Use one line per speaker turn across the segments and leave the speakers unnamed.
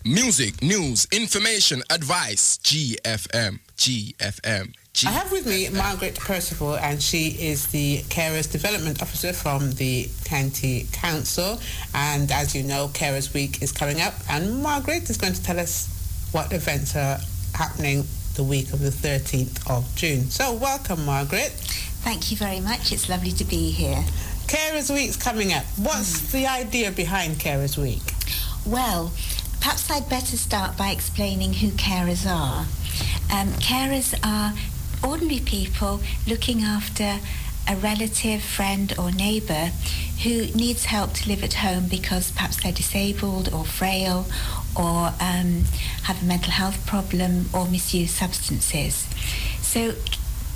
Music, news, information, advice. GFM.
I have with me Margret Percival, and she is the Carers Development Officer from the County Council. And as you know, Carers Week is coming up, and Margret is going to tell us what events are happening the week of the 13th of June. So welcome, Margret.
Thank you very much. It's lovely to be here.
Carers Week's coming up. What's the idea behind Carers Week?
Well, perhaps I'd better start by explaining who carers are. Carers are ordinary people looking after a relative, friend or neighbour who needs help to live at home because perhaps they're disabled or frail or have a mental health problem or misuse substances. So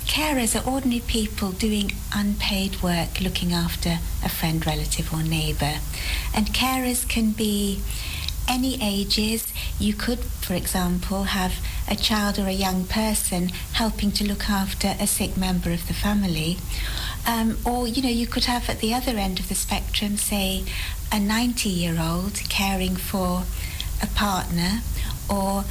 carers are ordinary people doing unpaid work looking after a friend, relative or neighbour. And carers can be any ages. You could, for example, have a child or a young person helping to look after a sick member of the family. Or, you could have at the other end of the spectrum, say, a 90-year-old caring for a partner, or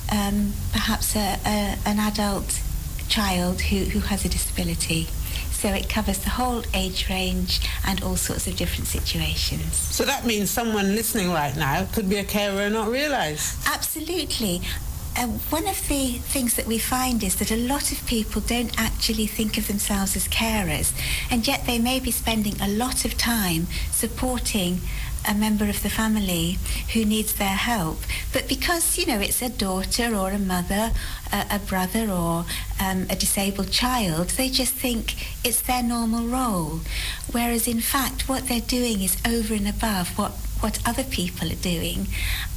perhaps an adult child who has a disability. So it covers the whole age range and all sorts of different situations.
So that means someone listening right now could be a carer and not realise.
Absolutely. One of the things that we find is that a lot of people don't actually think of themselves as carers, and yet they may be spending a lot of time supporting a member of the family who needs their help. But because, it's a daughter or a mother, a brother or a disabled child, they just think it's their normal role. Whereas in fact, what they're doing is over and above what other people are doing.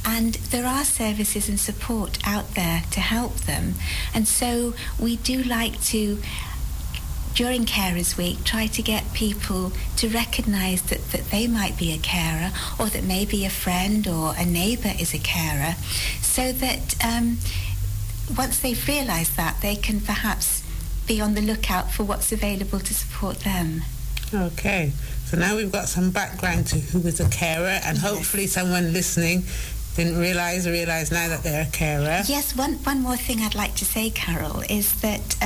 And there are services and support out there to help them. And so we do like to, during Carers Week, try to get people to recognise that they might be a carer, or that maybe a friend or a neighbour is a carer, so that once they've realised that, they can perhaps be on the lookout for what's available to support them.
Okay, so now we've got some background to who is a carer, and hopefully someone listening didn't realise now that they're a carer.
Yes, one more thing I'd like to say, Carol, is that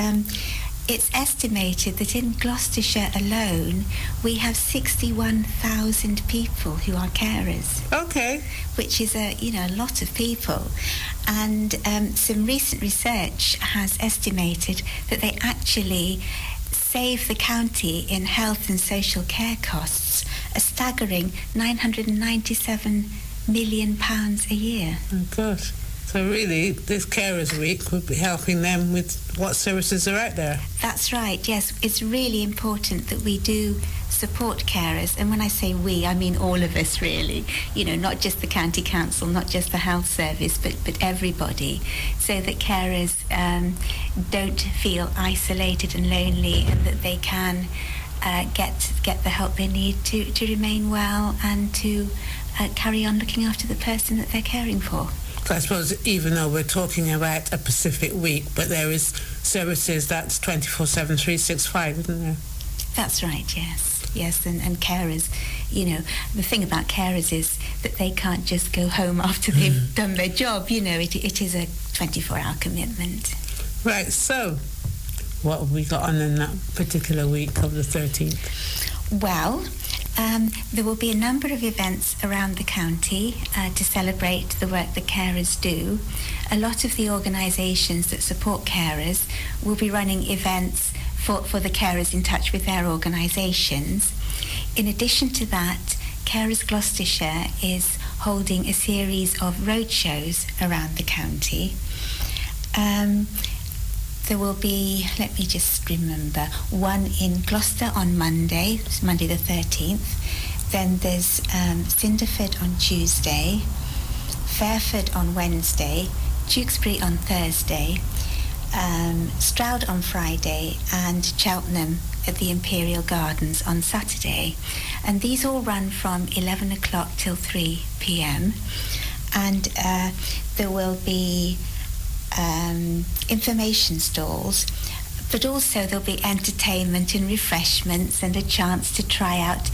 it's estimated that in Gloucestershire alone, we have 61,000 people who are carers.
Okay.
Which is a lot of people. And some recent research has estimated that they actually save the county in health and social care costs a staggering £997 million a year.
Oh, gosh. So really, this Carers Week would be helping them with what services are out there.
That's right, yes. It's really important that we do support carers. And when I say we, I mean all of us, really. Not just the County Council, not just the health service, but everybody. So that carers don't feel isolated and lonely, and that they can get the help they need to remain well and to carry on looking after the person that they're caring for.
So I suppose even though we're talking about a Pacific week, but there is services that's 24/7, 365, isn't there?
That's right, yes, and carers, the thing about carers is that they can't just go home after they've done their job. It is a 24-hour commitment.
Right. So, what have we got on in that particular week of the 13th?
Well, there will be a number of events around the county to celebrate the work that carers do. A lot of the organisations that support carers will be running events for the carers in touch with their organisations. In addition to that, Carers Gloucestershire is holding a series of roadshows around the county. There will be, let me just remember, one in Gloucester on Monday, Monday the 13th. Then there's Cinderford on Tuesday, Fairford on Wednesday, Tewkesbury on Thursday, Stroud on Friday, and Cheltenham at the Imperial Gardens on Saturday. And these all run from 11 o'clock till 3 p.m. And there will be information stalls, but also there'll be entertainment and refreshments and a chance to try out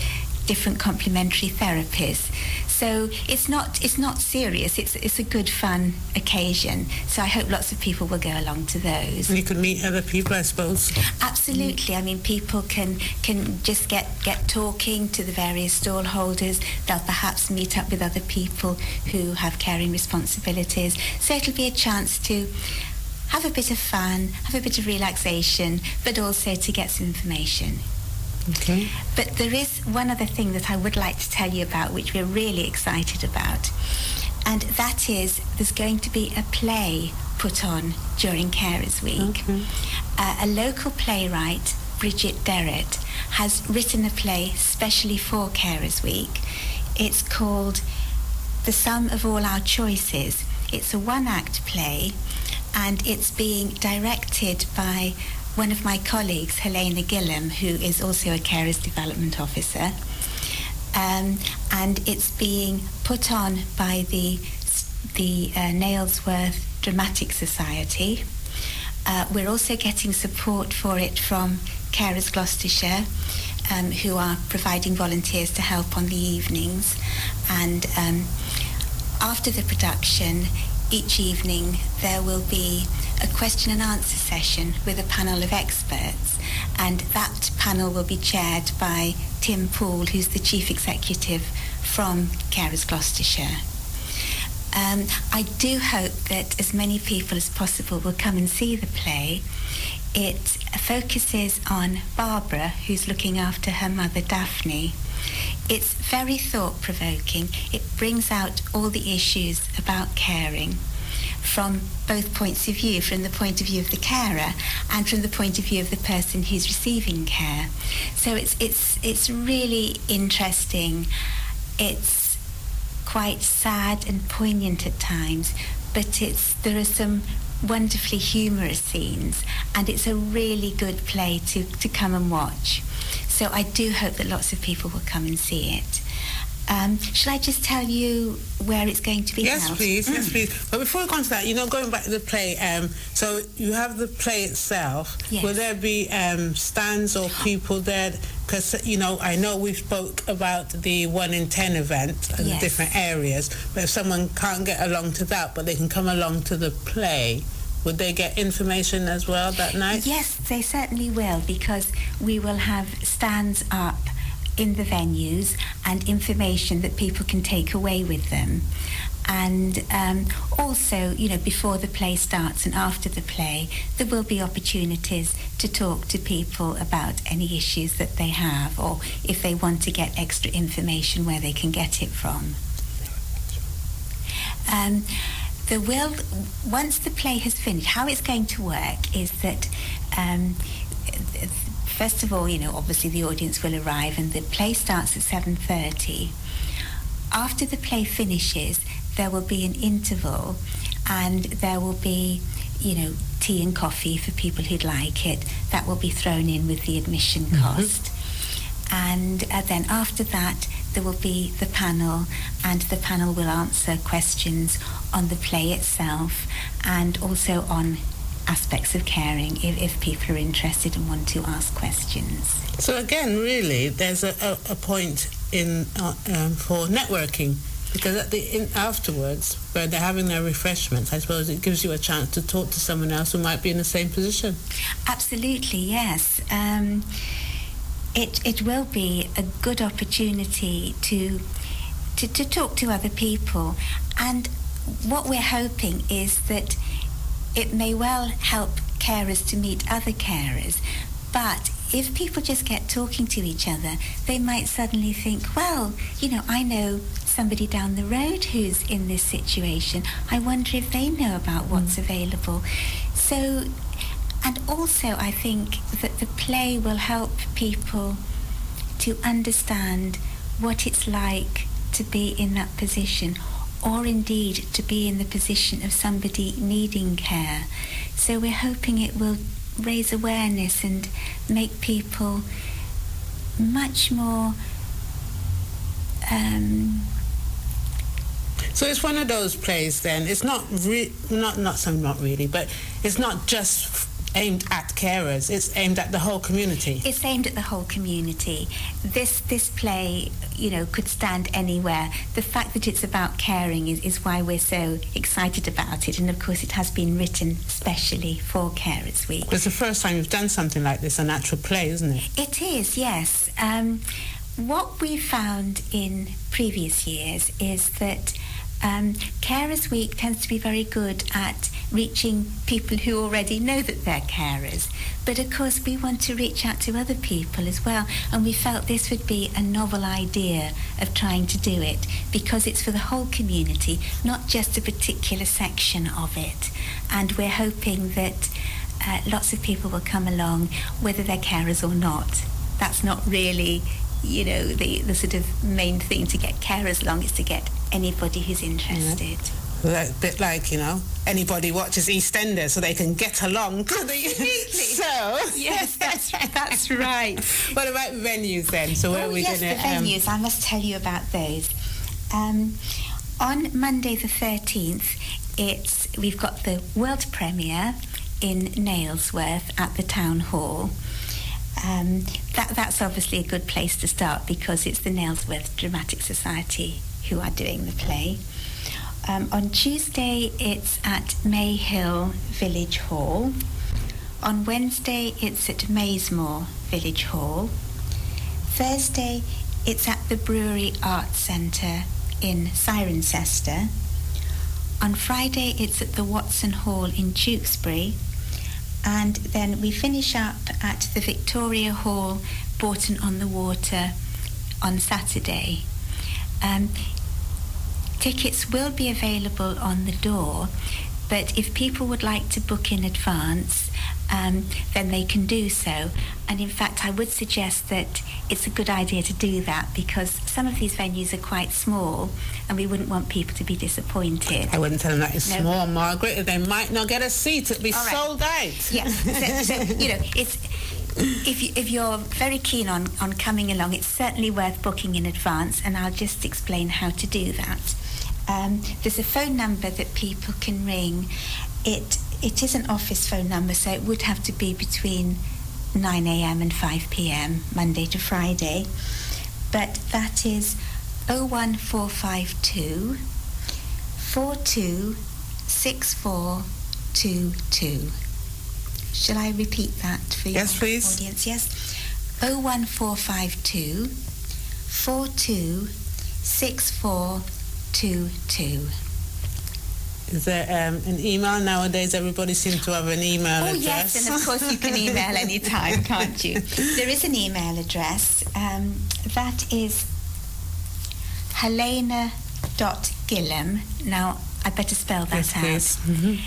different complementary therapies. So it's not serious. It's a good fun occasion. So I hope lots of people will go along to those.
And you could meet other people, I suppose.
Absolutely. I mean, people can just get talking to the various stall holders. They'll perhaps meet up with other people who have caring responsibilities. So it'll be a chance to have a bit of fun, have a bit of relaxation, but also to get some information.
Okay.
But there is one other thing that I would like to tell you about, which we're really excited about, and that is there's going to be a play put on during Carers Week.
Okay.
A local playwright, Bridget Derrett, has written a play specially for Carers Week. It's called The Sum of All Our Choices. It's a one-act play, and it's being directed by one of my colleagues, Helena Gillam, who is also a Carers Development Officer. And it's being put on by the Nailsworth Dramatic Society. We're also getting support for it from Carers Gloucestershire, who are providing volunteers to help on the evenings. And after the production, each evening there will be a question and answer session with a panel of experts, and that panel will be chaired by Tim Poole, who's the Chief Executive from Carers Gloucestershire. I do hope that as many people as possible will come and see the play. It focuses on Barbara, who's looking after her mother Daphne. It's very thought-provoking. It brings out all the issues about caring from both points of view, from the point of view of the carer and from the point of view of the person who's receiving care. So it's really interesting. It's quite sad and poignant at times, but there are some wonderfully humorous scenes, and it's a really good play to come and watch. So I do hope that lots of people will come and see it. Shall I just tell you where it's going to be held?
Yes, please. Yes, please. But before we go on to that, going back to the play, so you have the play itself.
Yes.
Will there be stands or people there? Because, I know we spoke about the 1-in-10 event and the different areas, but if someone can't get along to that, but they can come along to the play, would they get information as well that night?
Yes, they certainly will, because we will have stands up in the venues and information that people can take away with them. And also, before the play starts and after the play, there will be opportunities to talk to people about any issues that they have, or if they want to get extra information, where they can get it from. Once the play has finished, how it's going to work is that first of all, obviously the audience will arrive and the play starts at 7:30. After the play finishes, there will be an interval, and there will be, tea and coffee for people who'd like it. That will be thrown in with the admission cost. And then after that, there will be the panel, and the panel will answer questions on the play itself and also on aspects of caring if people are interested and want to ask questions.
So again, really, there's a point in for networking, because afterwards, where they're having their refreshments, I suppose it gives you a chance to talk to someone else who might be in the same position.
Absolutely, yes. It will be a good opportunity to talk to other people, and what we're hoping is that it may well help carers to meet other carers, but if people just get talking to each other, they might suddenly think, well, I know somebody down the road who's in this situation. I wonder if they know about what's available. So, and also I think that the play will help people to understand what it's like to be in that position, or indeed to be in the position of somebody needing care. So we're hoping it will raise awareness and make people much more
So it's one of those plays then. It's not really, but it's not just aimed at carers. It's aimed at the whole community.
It's aimed at the whole community. This play, could stand anywhere. The fact that it's about caring is why we're so excited about it. And of course, it has been written specially for Carers Week.
It's the first time you've done something like this, an actual play, isn't it?
It is, yes. What we found in previous years is that Carers Week tends to be very good at reaching people who already know that they're carers. But of course we want to reach out to other people as well, and we felt this would be a novel idea of trying to do it because it's for the whole community, not just a particular section of it. And we're hoping that lots of people will come along, whether they're carers or not. That's not really the sort of main thing to get carers along, is to get anybody who's interested.
Well, a bit like, anybody watches EastEnders so they can get along.
Absolutely.
So...
Yes, that's right.
What about venues then? So where are we going to...
the venues. I must tell you about those. On Monday the 13th, we've got the world premiere in Nailsworth at the Town Hall. That's obviously a good place to start because it's the Nailsworth Dramatic Society who are doing the play. On Tuesday, it's at Mayhill Village Hall. On Wednesday, it's at Maysmore Village Hall. Thursday, it's at the Brewery Arts Centre in Cirencester. On Friday, it's at the Watson Hall in Tewkesbury. And then we finish up at the Victoria Hall, Bourton-on-the-Water, on Saturday. Tickets will be available on the door, but if people would like to book in advance, then they can do so. And in fact, I would suggest that it's a good idea to do that because some of these venues are quite small and we wouldn't want people to be disappointed.
I wouldn't tell them that it's small, Margaret. They might not get a seat. It'll be sold out.
Yeah, it's... If you're very keen on coming along, it's certainly worth booking in advance, and I'll just explain how to do that. There's a phone number that people can ring. It is an office phone number, so it would have to be between 9 a.m. and 5 p.m, Monday to Friday. But that is 01452 426422. Shall I repeat that for your audience? Yes. 01452 426422.
Is there an email nowadays? Everybody seems to have an email address.
Yes, and of course you can email any time, can't you? There is an email address. That is helena.gillam. Now, I better spell that out.
Please. Mm-hmm.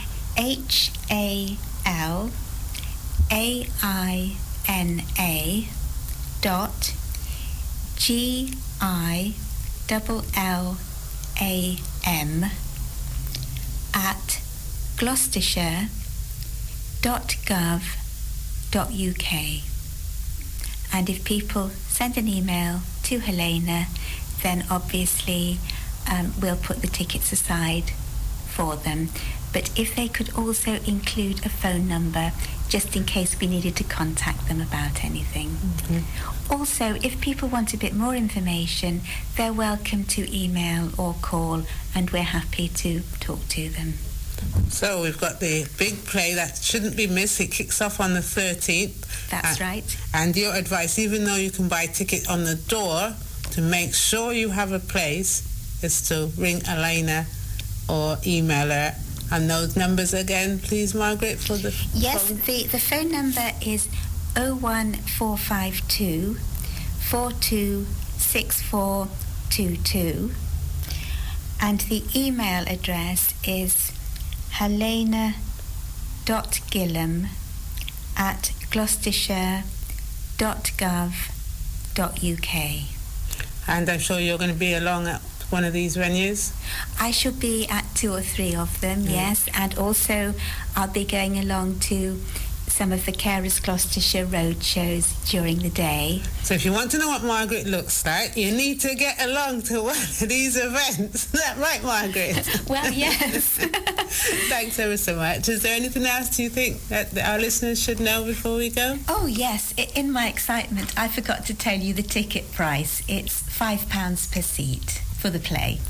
HALAINA.GILLAM at Gloucestershire.gov.uk. And if people send an email to Helena, then obviously we'll put the tickets aside for them. But if they could also include a phone number, just in case we needed to contact them about anything. Mm-hmm. Also, if people want a bit more information, they're welcome to email or call, and we're happy to talk to them.
So we've got the big play that shouldn't be missed. It kicks off on the 13th.
That's right.
And your advice, even though you can buy tickets on the door, to make sure you have a place, is to ring Elena or email her. And those numbers again, please, Margaret, for the phone.
The phone number is 01452 426422. And the email address is helena.gillam at gloucestershire.gov.uk.
And I'm sure you're going to be along at one of these venues?
I shall be at 2 or 3 of them, yes. And also I'll be going along to some of the Carers Gloucestershire roadshows during the day.
So if you want to know what Margaret looks like, you need to get along to one of these events. Is that right, Margaret?
Well, yes.
Thanks ever so much. Is there anything else you think that our listeners should know before we go?
Oh, yes. In my excitement, I forgot to tell you the ticket price. It's £5 per seat for the play.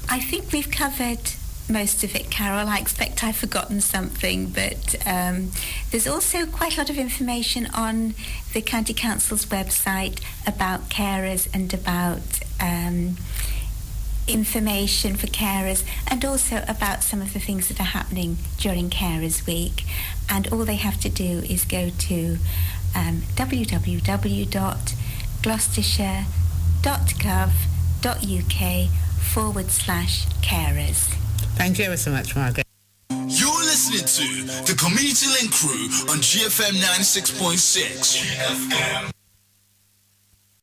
I think we've covered most of it, Carol. I expect I've forgotten something, but there's also quite a lot of information on the County Council's website about carers and about information for carers, and also about some of the things that are happening during Carers Week. And all they have to do is go to www.gloucestershire.gov.uk/carers.
Thank you ever so much, Margaret.
You're listening to the Community Link Crew on GFM 96.6. GFM.